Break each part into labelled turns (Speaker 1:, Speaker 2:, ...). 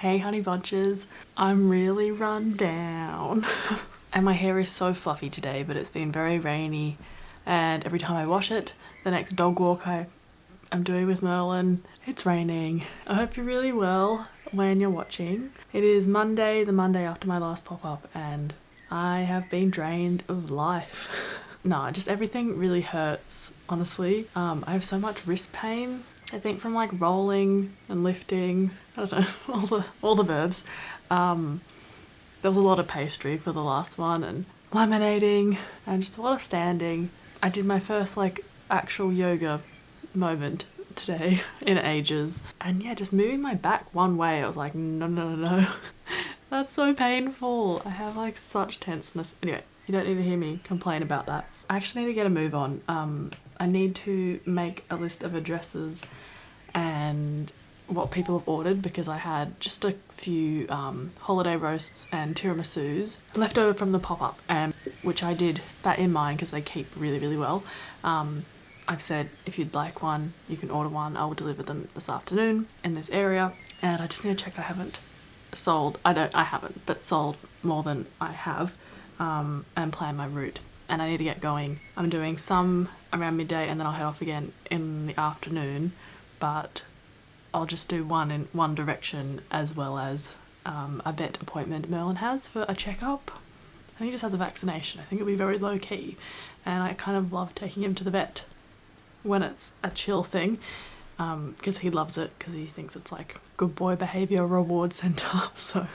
Speaker 1: Hey honey bunches, I'm really run down and my hair is so fluffy today, but it's been very rainy and every time I wash it, the next dog walk I'm doing with Merlin, it's raining. I hope you're really well when you're watching. It is Monday, the Monday after my last pop-up, and I have been drained of life. Nah, just everything really hurts, honestly. I have so much wrist pain, I think from like rolling and lifting, I don't know, all the verbs. There was a lot of pastry for the last one and laminating and just a lot of standing. I did my first like actual yoga moment today in ages, and yeah, just moving my back one way, I was like no. That's so painful. I have like such tenseness. Anyway, you don't need to hear me complain about that. I actually need to get a move on. I need to make a list of addresses and what people have ordered, because I had just a few holiday roasts and tiramisus left over from the pop-up, and which I did that in mind because they keep really well. I've said if you'd like one, you can order one. I will deliver them this afternoon in this area, and I just need to check I haven't sold, I haven't, but sold more than I have, and plan my route. And I need to get going. I'm doing some around midday and then I'll head off again in the afternoon, but I'll just do one in one direction, as well as a vet appointment Merlin has for a checkup. I think he just has a vaccination. I think it'll be very low key, and I kind of love taking him to the vet when it's a chill thing, because he loves it, because he thinks it's like good boy behaviour reward centre. So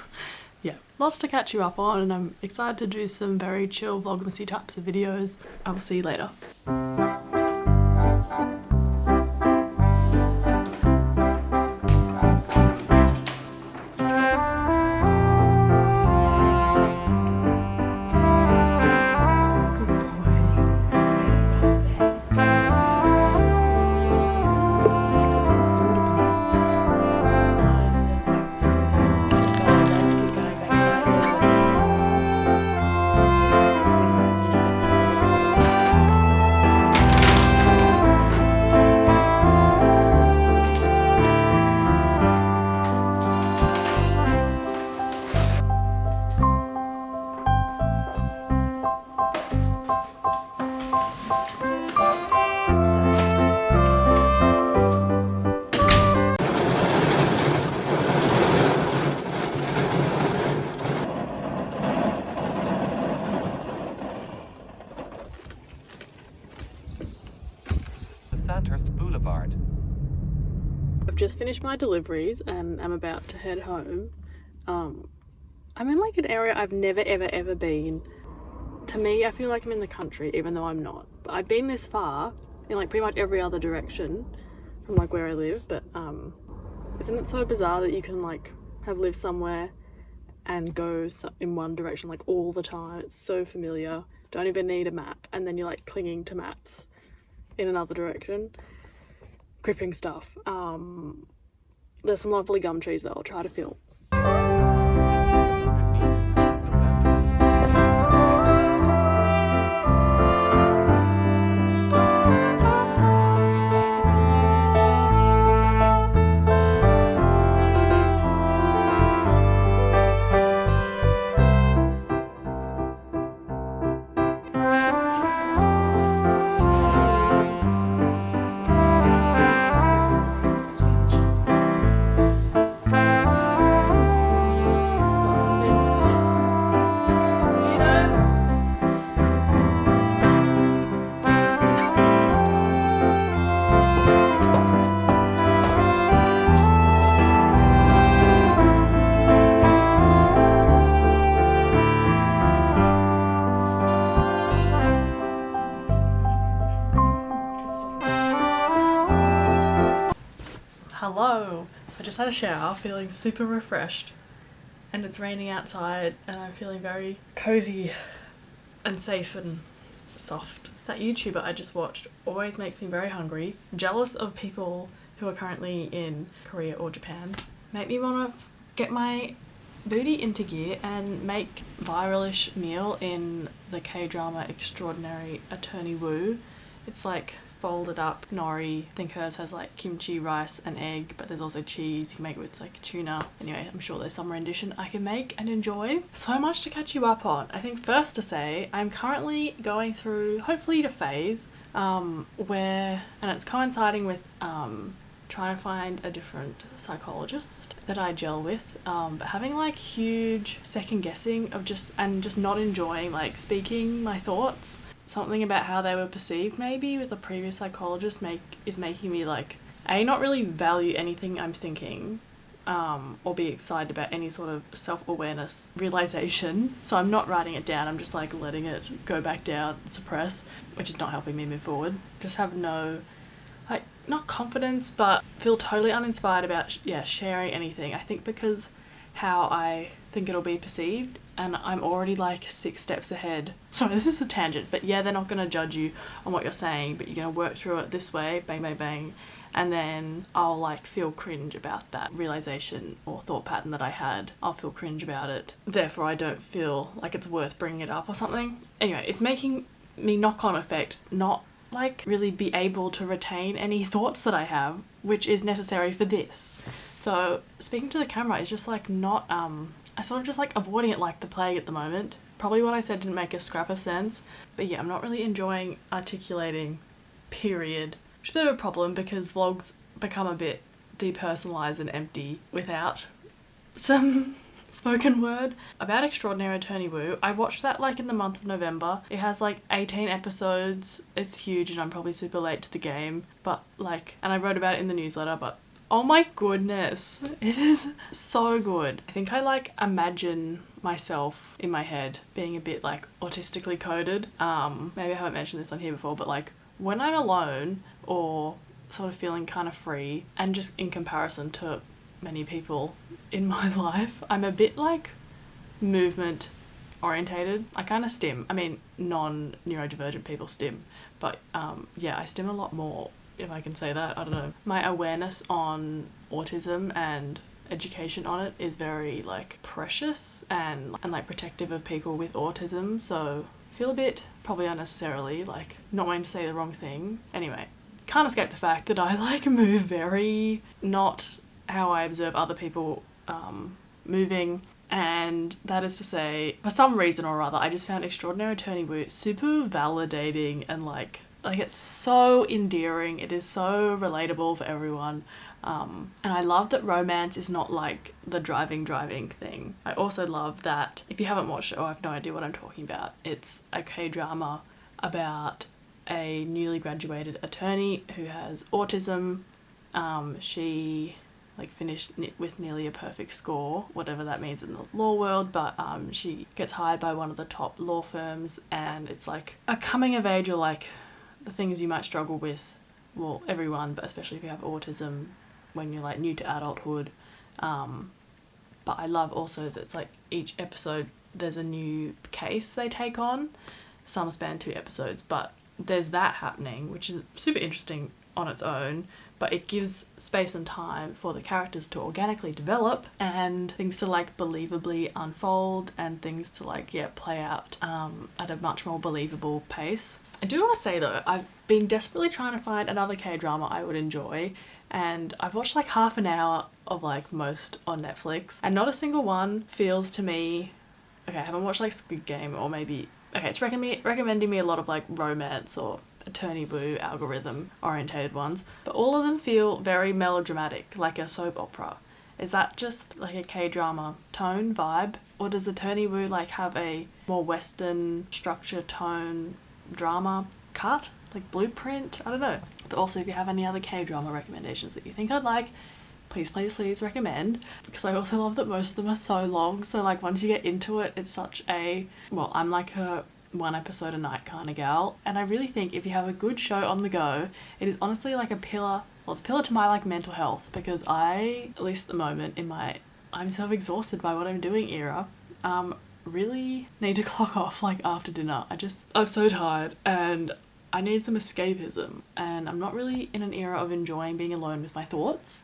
Speaker 1: yeah, lots to catch you up on, and I'm excited to do some very chill vlogmasy types of videos. I will see you later.
Speaker 2: Boulevard.
Speaker 1: I've just finished my deliveries and I'm about to head home. I'm in like an area I've never ever been. To me, I feel like I'm in the country, even though I'm not. But I've been this far in like pretty much every other direction from like where I live, but isn't it so bizarre that you can like have lived somewhere and go in one direction like all the time? It's so familiar, don't even need a map, and then you're like clinging to maps in another direction. Gripping stuff. There's some lovely gum trees that I'll try to film. Hello! I just had a shower, feeling super refreshed, and it's raining outside and I'm feeling very cozy and safe and soft. That YouTuber I just watched always makes me very hungry, jealous of people who are currently in Korea or Japan. Make me want to get my booty into gear and make viralish meal in the K-drama Extraordinary Attorney Woo. It's like folded up nori. I think hers has like kimchi, rice and egg, but there's also cheese. You can make it with like tuna. Anyway, I'm sure there's some rendition I can make and enjoy. So much to catch you up on. I think first to say, I'm currently going through, hopefully, a phase where, and it's coinciding with trying to find a different psychologist that I gel with, but having like huge second guessing of just not enjoying like speaking my thoughts. Something about how they were perceived maybe with a previous psychologist is making me like not really value anything I'm thinking, or be excited about any sort of self-awareness realization. So I'm not writing it down, I'm just like letting it go back down, suppress, which is not helping me move forward. Just have no, like, not confidence, but feel totally uninspired about sharing anything. I think because how I think it'll be perceived, and I'm already like 6 steps ahead. Sorry, this is a tangent, but yeah, they're not going to judge you on what you're saying, but you're going to work through it this way, bang, bang, bang, and then I'll like feel cringe about that realization or thought pattern that I had. I'll feel cringe about it. Therefore, I don't feel like it's worth bringing it up or something. Anyway, it's making me knock-on effect, not like really be able to retain any thoughts that I have, which is necessary for this. So speaking to the camera is just like not, I sort of just like avoiding it like the plague at the moment. Probably what I said didn't make a scrap of sense, but yeah, I'm not really enjoying articulating, period. Which is a bit of a problem because vlogs become a bit depersonalised and empty without some spoken word. About Extraordinary Attorney Woo, I watched that like in the month of November. It has like 18 episodes. It's huge and I'm probably super late to the game, but like, and I wrote about it in the newsletter, but oh my goodness, it is so good. I think I like imagine myself in my head being a bit like autistically coded. Maybe I haven't mentioned this on here before, but like when I'm alone or sort of feeling kind of free, and just in comparison to many people in my life, I'm a bit like movement orientated. I kind of stim. I mean, non-neurodivergent people stim, but yeah, I stim a lot more, if I can say that. I don't know. My awareness on autism and education on it is very like precious and like protective of people with autism, so I feel a bit probably unnecessarily like not wanting to say the wrong thing. Anyway, can't escape the fact that I like move very not how I observe other people moving, and that is to say, for some reason or other, I just found Extraordinary Attorney Woo super validating and like it's so endearing. It is so relatable for everyone, and I love that romance is not like the driving thing. I also love that, if you haven't watched it or have no idea what I'm talking about, it's a K-drama about a newly graduated attorney who has autism. She like finished with nearly a perfect score, whatever that means in the law world, but she gets hired by one of the top law firms, and it's like a coming of age, or like the things you might struggle with, well, everyone, but especially if you have autism when you're like new to adulthood. But I love also that it's like each episode there's a new case they take on. Some span 2 episodes, but there's that happening, which is super interesting on its own, but it gives space and time for the characters to organically develop and things to like believably unfold and things to like play out at a much more believable pace. I do want to say though, I've been desperately trying to find another K-drama I would enjoy, and I've watched like half an hour of like most on Netflix, and not a single one feels to me, okay, I haven't watched like Squid Game, or maybe, okay, it's recommending me a lot of like romance or Attorney Woo algorithm orientated ones, but all of them feel very melodramatic, like a soap opera. Is that just like a K-drama tone vibe, or does Attorney Woo like have a more Western structure tone drama cut, like blueprint? I don't know. But also, if you have any other K-drama recommendations that you think I'd like, please recommend, because I also love that most of them are so long, so like once you get into it, it's such a, well, I'm like a 1 episode a night kind of gal, and I really think if you have a good show on the go, it is honestly like a pillar, well, it's a pillar to my like mental health, because I, at least at the moment in my I'm so exhausted by what I'm doing era, really need to clock off like after dinner. I'm so tired and I need some escapism, and I'm not really in an era of enjoying being alone with my thoughts.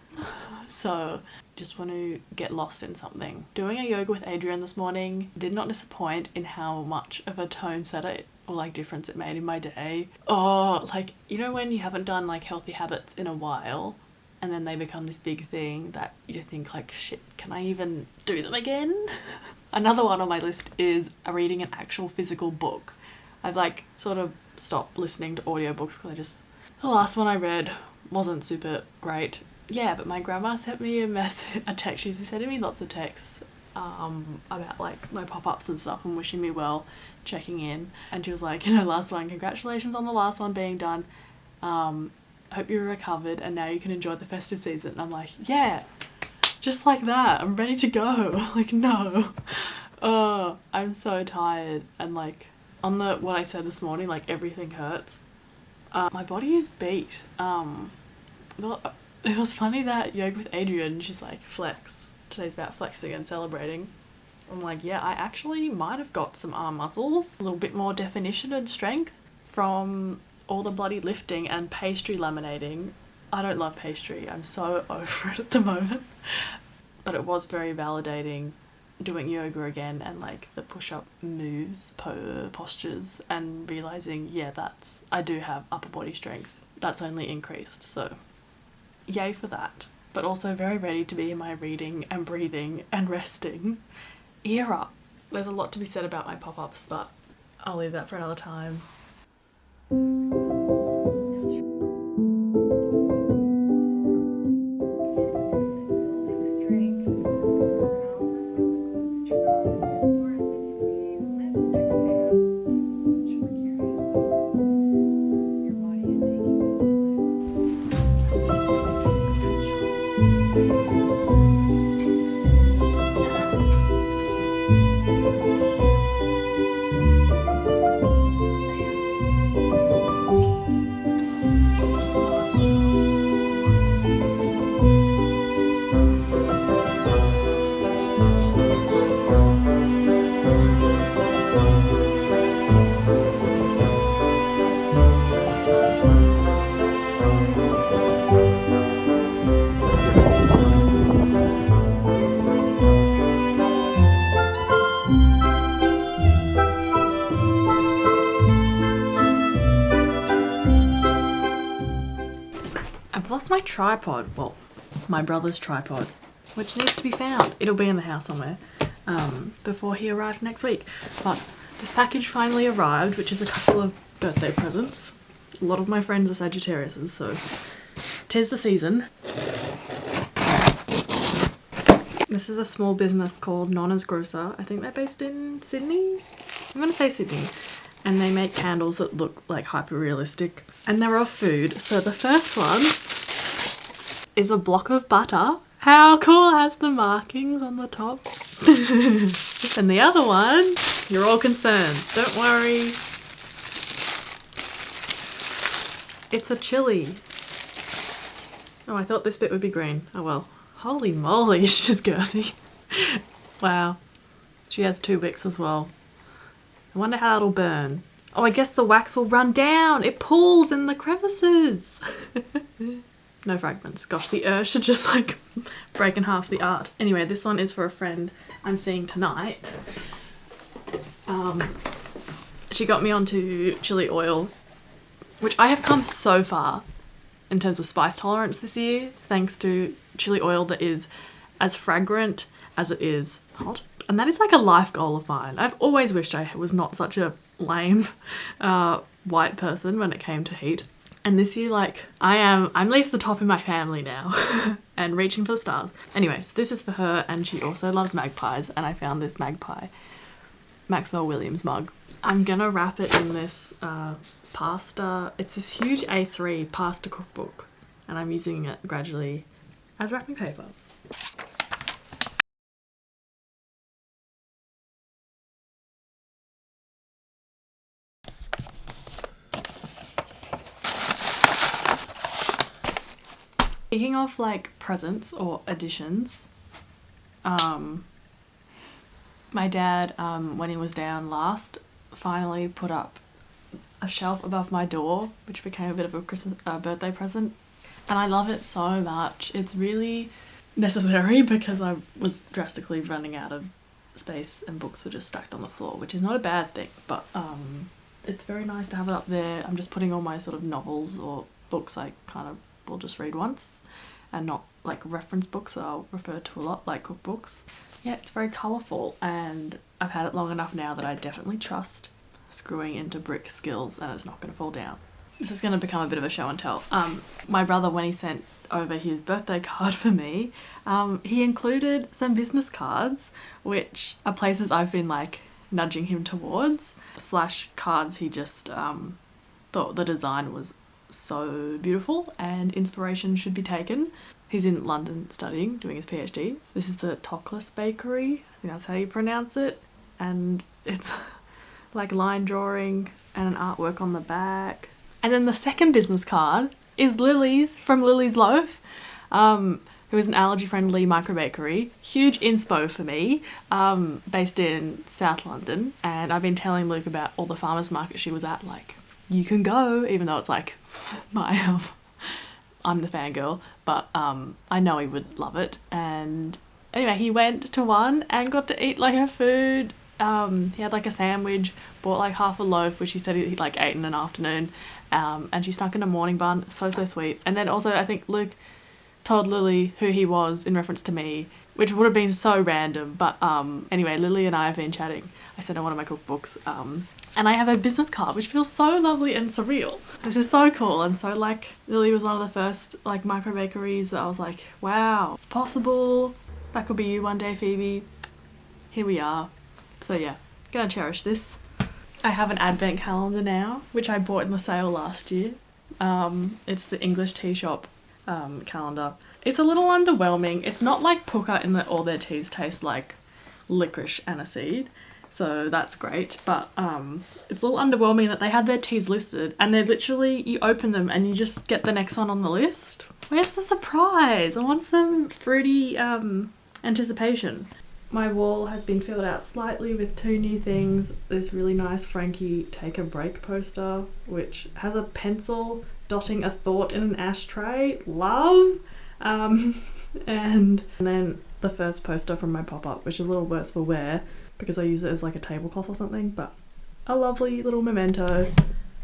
Speaker 1: So just want to get lost in something. Doing a yoga with Adrian this morning did not disappoint in how much of a tone setter or like difference it made in my day. Oh, like, you know when you haven't done like healthy habits in a while and then they become this big thing that you think like, shit, can I even do them again? Another one on my list is reading an actual physical book. I've like sort of stopped listening to audiobooks because the last one I read wasn't super great. Yeah, but my grandma sent me a text. She's been sending me lots of texts about like my pop-ups and stuff and wishing me well, checking in. And she was like, last one, congratulations on the last one being done. Hope you're recovered and now you can enjoy the festive season. And I'm like, yeah, just like that. I'm ready to go. Like, no. Oh, I'm so tired. And like on what I said this morning, like everything hurts. My body is beat. Well, it was funny that yoga with Adrian, she's like, flex. Today's about flexing and celebrating. I'm like, yeah, I actually might have got some arm muscles, a little bit more definition and strength from all the bloody lifting and pastry laminating. I don't love pastry. I'm so over it at the moment. But it was very validating doing yoga again and like the push-up moves, postures, and realizing, yeah, I do have upper body strength. That's only increased, so yay for that. But also very ready to be in my reading and breathing and resting era. There's a lot to be said about my pop-ups, but I'll leave that for another time. I've lost my tripod, well, my brother's tripod, which needs to be found. It'll be in the house somewhere before he arrives next week. But this package finally arrived, which is a couple of birthday presents. A lot of my friends are Sagittariuses, so 'tis the season. This is a small business called Nonna's Grocer. I think they're based in Sydney. I'm gonna say Sydney. And they make candles that look like hyper realistic. And they're of food. So the first one is a block of butter. How cool, has the markings on the top. And the other one, you're all concerned. Don't worry. It's a chili. Oh, I thought this bit would be green. Oh well. Holy moly, she's girthy. Wow. She has 2 wicks as well. I wonder how it'll burn. Oh, I guess the wax will run down. It pulls in the crevices. No fragments. Gosh, the earth should just like break in half the art. Anyway, this one is for a friend I'm seeing tonight. She got me onto chili oil, which I have come so far in terms of spice tolerance this year, thanks to chili oil that is as fragrant as it is hot. And that is like a life goal of mine. I've always wished I was not such a lame white person when it came to heat. And this year, like, I'm at least the top in my family now and reaching for the stars. Anyways, this is for her, and she also loves magpies, and I found this magpie Maxwell Williams mug. I'm gonna wrap it in this pasta. It's this huge A3 pasta cookbook, and I'm using it gradually as wrapping paper. Speaking of like presents or additions, my dad, when he was down last, finally put up a shelf above my door, which became a bit of a Christmas birthday present. and I love it so much. It's really necessary because I was drastically running out of space and books were just stacked on the floor, which is not a bad thing, but it's very nice to have it up there. I'm just putting all my sort of novels or books I kind of will just read once, and not like reference books that I'll refer to a lot, like cookbooks. Yeah, it's very colourful, and I've had it long enough now that I definitely trust screwing into brick skills and it's not going to fall down. This is going to become a bit of a show and tell. My brother, when he sent over his birthday card for me, he included some business cards, which are places I've been like nudging him towards, / cards he just thought the design was so beautiful and inspiration should be taken. He's in London studying, doing his PhD. This is the Artlist bakery, I think that's how you pronounce it, and it's like line drawing and an artwork on the back. And then the second business card is Lily's, from Lily's Loaf, who is an allergy-friendly micro-bakery. Huge inspo for me, based in South London. And I've been telling Luke about all the farmers market she was at, like, you can go, even though it's like my, I'm the fangirl, but I know he would love it. And anyway, he went to one and got to eat like her food. He had like a sandwich, bought like half a loaf, which he said he like ate in an afternoon, and she snuck in a morning bun. So sweet. And then also I think Luke told Lily who he was in reference to me, which would have been so random, but anyway, Lily and I have been chatting. I sent her one of my cookbooks, and I have a business card, which feels so lovely and surreal. This is so cool, and so like Lily was one of the first like micro bakeries that I was like, wow, it's possible. That could be you one day, Phoebe. Here we are. So yeah, gonna cherish this. I have an advent calendar now, which I bought in the sale last year. It's the English Tea Shop calendar. It's a little underwhelming. It's not like Pukka in that all their teas taste like licorice aniseed, so that's great, but it's a little underwhelming that they had their teas listed and they're literally, you open them and you just get the next one on the list. Where's the surprise? I want some fruity anticipation. My wall has been filled out slightly with 2 new things. This really nice Frankie Take a Break poster, which has a pencil dotting a thought in an ashtray. Love! And then the first poster from my pop-up, which is a little worse for wear because I use it as like a tablecloth or something, but a lovely little memento.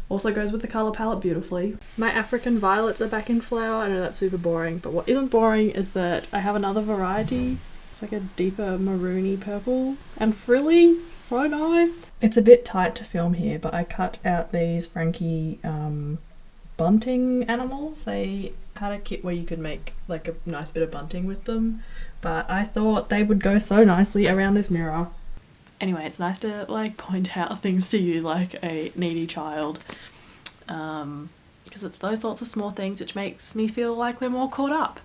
Speaker 1: Also goes with the colour palette beautifully. My African violets are back in flower. I know that's super boring, but what isn't boring is that I have another variety. It's like a deeper maroony purple and frilly. So nice. It's a bit tight to film here, but I cut out these Frankie bunting animals. They had a kit where you could make like a nice bit of bunting with them, but I thought they would go so nicely around this mirror. Anyway, it's nice to like point out things to you like a needy child, because it's those sorts of small things which makes me feel like we're more caught up.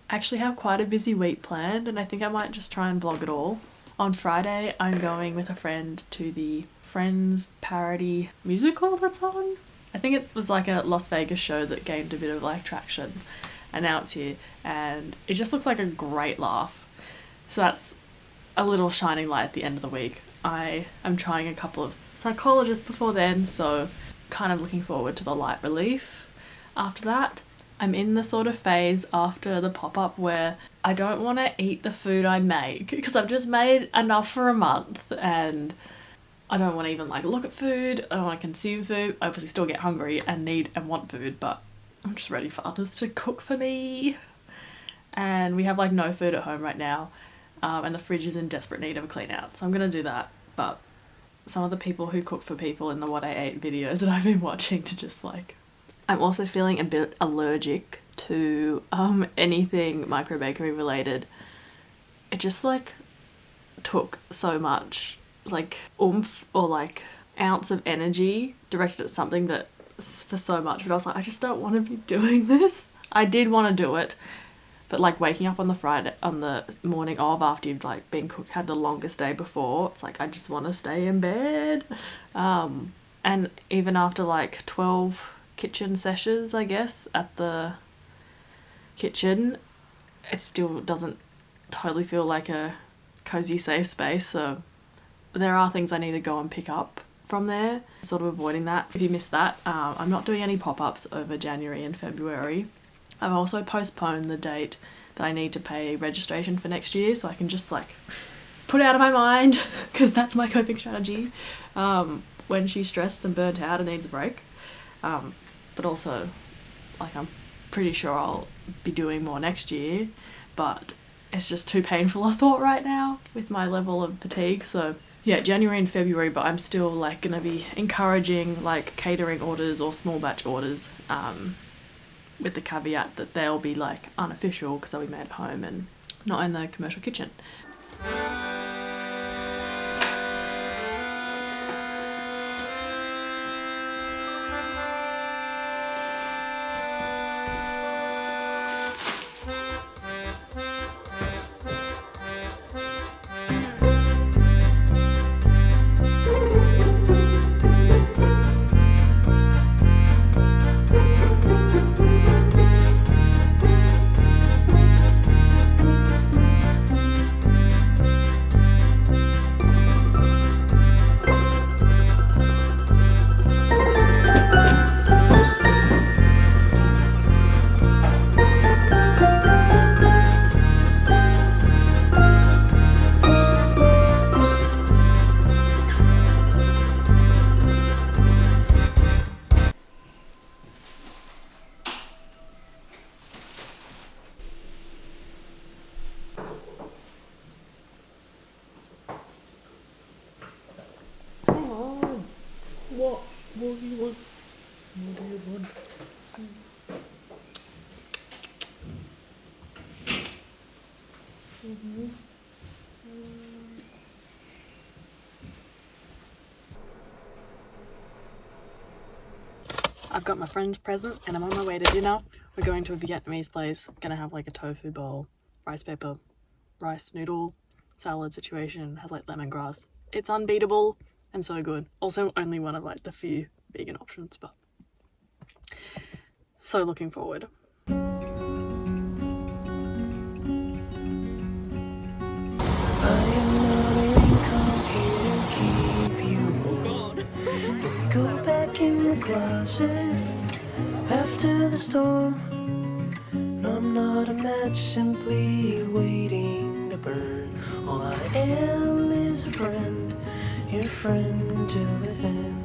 Speaker 1: I actually have quite a busy week planned, and I think I might just try and vlog it all. On Friday, I'm going with a friend to the Friends parody musical that's on. I think it was like a Las Vegas show that gained a bit of like traction, and now it's here, and it just looks like a great laugh. So that's a little shining light at the end of the week. I am trying a couple of psychologists before then, so kind of looking forward to the light relief after that. I'm in the sort of phase after the pop-up where I don't want to eat the food I make because I've just made enough for a month and I don't want to even like look at food. I don't want to consume food. I obviously still get hungry and need and want food, but I'm just ready for others to cook for me. And we have like no food at home right now, and the fridge is in desperate need of a clean out, so I'm gonna do that. But some of the people who cook for people in the What I Ate videos that I've been watching to just like, I'm also feeling a bit allergic to anything micro bakery related. It just like took so much like oomph or like ounce of energy directed at something that for so much, but I was like, I just don't want to be doing this. I did want to do it, but like waking up on the morning of after you've like been cooked, had the longest day before, it's like I just want to stay in bed. And even after like 12 kitchen sessions, I guess, at the kitchen, it still doesn't totally feel like a cozy safe space, so there are things I need to go and pick up from there, sort of avoiding that. If you missed that, I'm not doing any pop-ups over January and February. I've also postponed the date that I need to pay registration for next year, so I can just like put it out of my mind, because that's my coping strategy when she's stressed and burnt out and needs a break. But also, like, I'm pretty sure I'll be doing more next year, but it's just too painful a thought right now with my level of fatigue. So yeah, January and February, but I'm still like gonna be encouraging like catering orders or small batch orders, with the caveat that they'll be like unofficial because they'll be made at home and not in the commercial kitchen. What do you want? What do you want? I've got my friend's present and I'm on my way to dinner. We're going to a Vietnamese place. Gonna have like a tofu bowl, rice paper, rice noodle, salad situation, has like lemongrass. It's unbeatable and so good. Also only one of like the few vegan options, but so looking forward.
Speaker 2: Go back in the closet after the storm. No, I'm not a match, simply waiting to burn. All I am is a friend, your friend till the end.